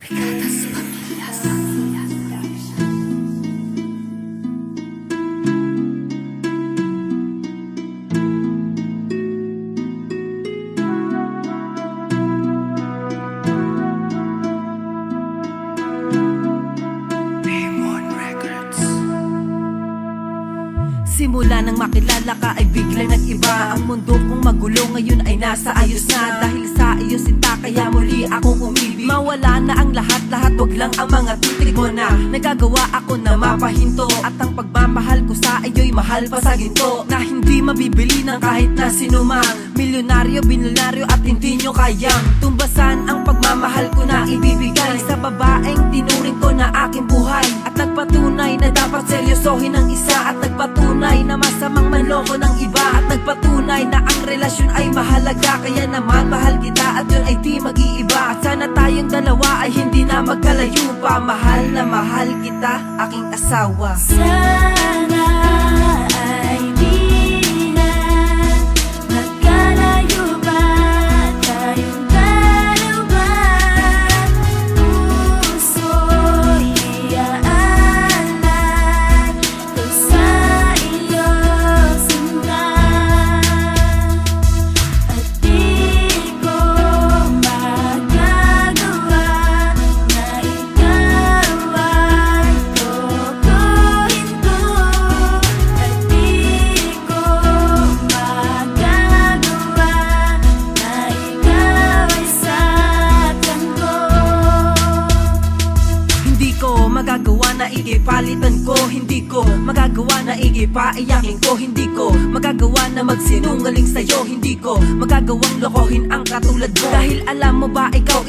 Brigadas Pamillas. Simula nang makilala ka ay biglang nag-iba. Ang mundo kong magulo ngayon ay nasa ayos na. Dahil sa iyo sinta kaya muli akong umibig. Mawala na ang lahat-lahat, wag lang ang mga titig mo na nagagawa ako na mapahinto. At ang pagmamahal ko sa iyo'y mahal pa sa ginto, na hindi mabibili ng kahit na sinumang milyonaryo, binulunaryo at hindi nyo kayang tumbasan ang pagmamahal ko na ibibigay sa babaeng tinuring ko na aking buhay. At nagpatunay na dapat seryosohin ang isa, at nagpatunay na masamang manloko ng iba, at nagpatunay na ang relasyon ay mahalaga. Kaya naman mahal kita at yun ay di mag-iiba. At sana tayong dalawa ay hindi na magkalayo pa. Mahal na mahal kita, aking asawa. Sana ay di na magkalayo pa tayong dalawa. Puso'y iaalay ko sa iyo, sinta. At di ko magagawa na ikaw ay tutuhin ko. At di ko magagawa na ikaw ay saktan ko. Hindi ko magagawa na ikipalitan ko. Hindi ko magagawa na ikipaiyakin ko. Hindi ko magagawa na magsinungaling sa'yo. Hindi ko magagawang lokohin ang katulad mo. Dahil alam mo ba, ikaw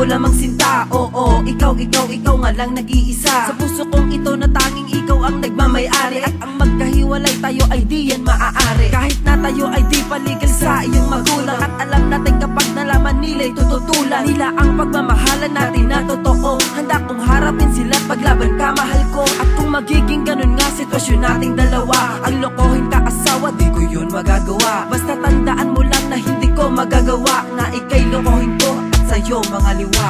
lamang sinta. Oo, ikaw nga lang nag-iisa. Sa puso kong ito na tanging ikaw ang nagmamay-ari. At ang magkahiwalay tayo ay di yan maaari. Kahit na tayo ay di paligid sa iyong magulang. At alam natin kapag nalaman nila'y tututulan nila ang pagmamahalan natin na totoo. Handa kong harapin sila't paglaban ka, mahal ko. At kung magiging ganun nga sitwasyon nating dalawa, ang lokohin ka asawa, di ko yun magagawa. Basta tandaan mo lang na hindi ko magagawa na ika'y lokohin ko at sa'yo mga liwa.